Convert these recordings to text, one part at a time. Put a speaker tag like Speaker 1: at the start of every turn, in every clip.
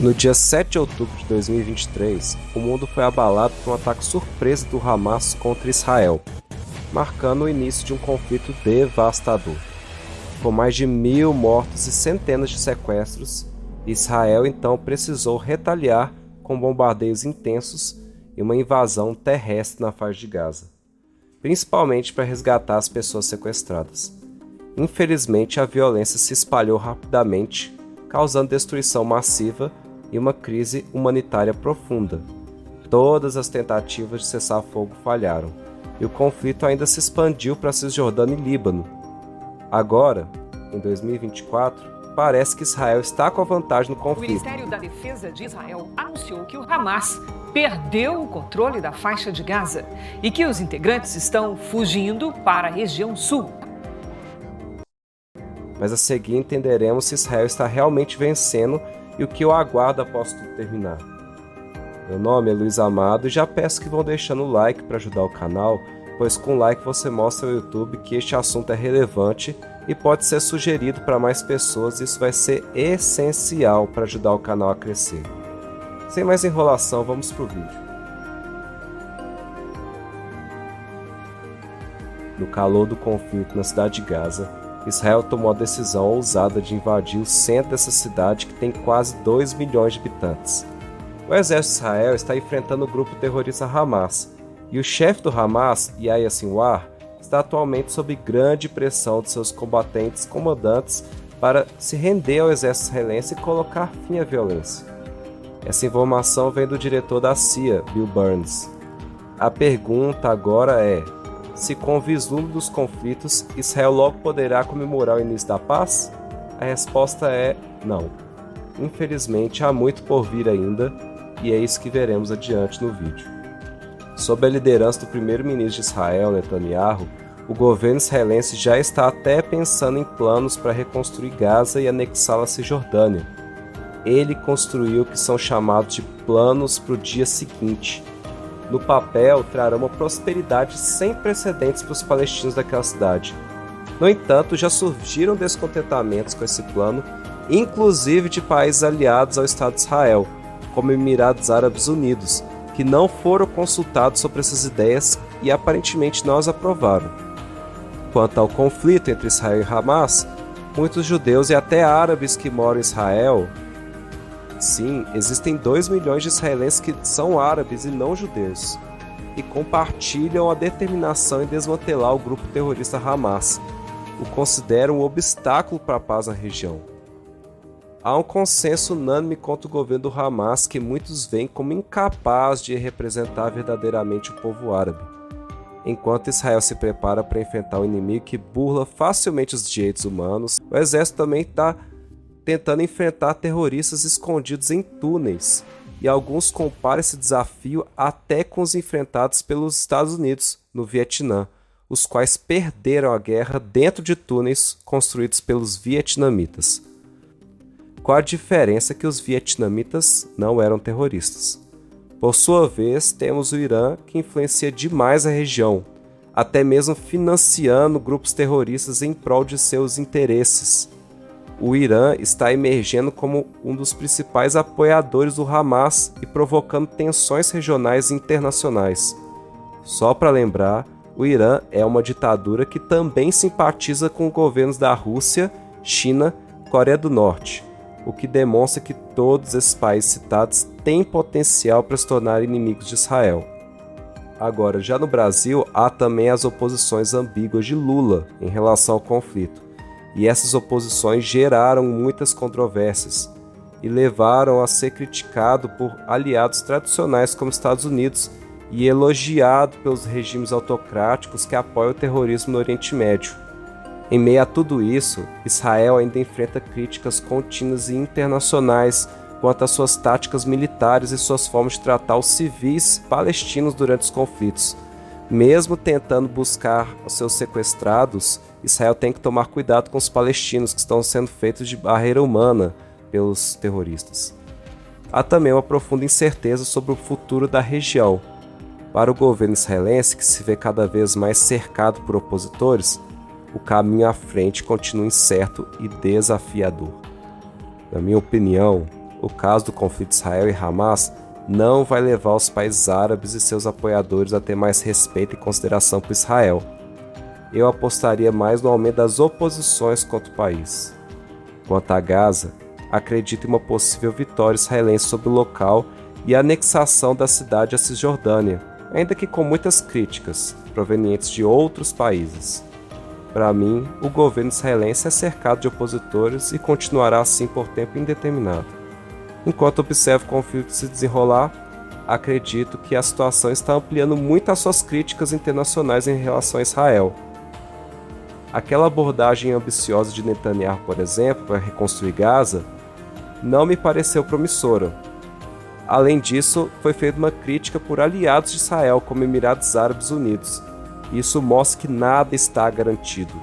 Speaker 1: No dia 7 de outubro de 2023, o mundo foi abalado por um ataque surpresa do Hamas contra Israel, marcando o início de um conflito devastador. Com mais de 1.000 mortos e centenas de sequestros, Israel então precisou retaliar com bombardeios intensos e uma invasão terrestre na faixa de Gaza, principalmente para resgatar as pessoas sequestradas. Infelizmente, a violência se espalhou rapidamente, causando destruição massiva e uma crise humanitária profunda. Todas as tentativas de cessar fogo falharam, e o conflito ainda se expandiu para Cisjordânia e Líbano. Agora, em 2024, parece que Israel está com a vantagem no conflito.
Speaker 2: O Ministério da Defesa de Israel anunciou que o Hamas perdeu o controle da faixa de Gaza e que os integrantes estão fugindo para a região sul.
Speaker 1: Mas a seguir entenderemos se Israel está realmente vencendo e o que o aguarda após tudo terminar. Meu nome é Luiz Amado e já peço que vão deixando o like para ajudar o canal, pois com like você mostra ao YouTube que este assunto é relevante e pode ser sugerido para mais pessoas, e isso vai ser essencial para ajudar o canal a crescer. Sem mais enrolação, vamos para o vídeo. No calor do conflito na cidade de Gaza, Israel tomou a decisão ousada de invadir o centro dessa cidade que tem quase 2 milhões de habitantes. O exército de Israel está enfrentando o grupo terrorista Hamas, e o chefe do Hamas, Yahya Sinwar, está atualmente sob grande pressão de seus comandantes para se render ao exército israelense e colocar fim à violência. Essa informação vem do diretor da CIA, Bill Burns. A pergunta agora é: se com o vislumbre dos conflitos, Israel logo poderá comemorar o início da paz? A resposta é não. Infelizmente, há muito por vir ainda, e é isso que veremos adiante no vídeo. Sob a liderança do primeiro-ministro de Israel, Netanyahu, o governo israelense já está até pensando em planos para reconstruir Gaza e anexá-la à Cisjordânia. Ele construiu o que são chamados de planos para o dia seguinte. No papel, trará uma prosperidade sem precedentes para os palestinos daquela cidade. No entanto, já surgiram descontentamentos com esse plano, inclusive de países aliados ao Estado de Israel, como Emirados Árabes Unidos, que não foram consultados sobre essas ideias e aparentemente não as aprovaram. Quanto ao conflito entre Israel e Hamas, muitos judeus e até árabes que moram em Israel... Sim, existem 2 milhões de israelenses que são árabes e não judeus, e compartilham a determinação em desmantelar o grupo terrorista Hamas, o consideram um obstáculo para a paz na região. Há um consenso unânime contra o governo do Hamas que muitos veem como incapaz de representar verdadeiramente o povo árabe. Enquanto Israel se prepara para enfrentar um inimigo que burla facilmente os direitos humanos, o exército também está tentando enfrentar terroristas escondidos em túneis, e alguns comparam esse desafio até com os enfrentados pelos Estados Unidos no Vietnã, os quais perderam a guerra dentro de túneis construídos pelos vietnamitas. Qual a diferença? Que os vietnamitas não eram terroristas. Por sua vez, temos o Irã, que influencia demais a região, até mesmo financiando grupos terroristas em prol de seus interesses. O Irã está emergendo como um dos principais apoiadores do Hamas e provocando tensões regionais e internacionais. Só para lembrar, o Irã é uma ditadura que também simpatiza com governos da Rússia, China e Coreia do Norte, o que demonstra que todos esses países citados têm potencial para se tornar inimigos de Israel. Agora, já no Brasil, há também as oposições ambíguas de Lula em relação ao conflito. E essas oposições geraram muitas controvérsias e levaram a ser criticado por aliados tradicionais como Estados Unidos e elogiado pelos regimes autocráticos que apoiam o terrorismo no Oriente Médio. Em meio a tudo isso, Israel ainda enfrenta críticas contínuas e internacionais quanto às suas táticas militares e suas formas de tratar os civis palestinos durante os conflitos. Mesmo tentando buscar os seus sequestrados, Israel tem que tomar cuidado com os palestinos que estão sendo feitos de barreira humana pelos terroristas. Há também uma profunda incerteza sobre o futuro da região. Para o governo israelense, que se vê cada vez mais cercado por opositores, o caminho à frente continua incerto e desafiador. Na minha opinião, O caso do conflito Israel e Hamas não vai levar os países árabes e seus apoiadores a ter mais respeito e consideração por Israel. Eu apostaria mais no aumento das oposições contra o país. Quanto a Gaza, acredito em uma possível vitória israelense sobre o local e a anexação da cidade à Cisjordânia, ainda que com muitas críticas, provenientes de outros países. Para mim, o governo israelense é cercado de opositores e continuará assim por tempo indeterminado. Enquanto observo o conflito se desenrolar, acredito que a situação está ampliando muito as suas críticas internacionais em relação a Israel. Aquela abordagem ambiciosa de Netanyahu, por exemplo, para reconstruir Gaza, não me pareceu promissora. Além disso, foi feita uma crítica por aliados de Israel, como Emirados Árabes Unidos, e isso mostra que nada está garantido.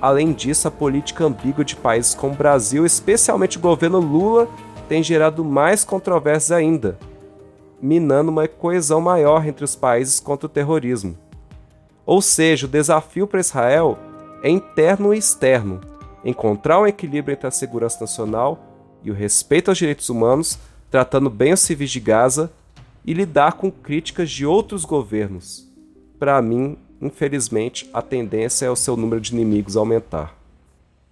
Speaker 1: Além disso, a política ambígua de países como o Brasil, especialmente o governo Lula, tem gerado mais controvérsias ainda, minando uma coesão maior entre os países contra o terrorismo. Ou seja, o desafio para Israel é interno e externo, encontrar um equilíbrio entre a segurança nacional e o respeito aos direitos humanos, tratando bem os civis de Gaza e lidar com críticas de outros governos. Para mim, infelizmente, a tendência é o seu número de inimigos aumentar.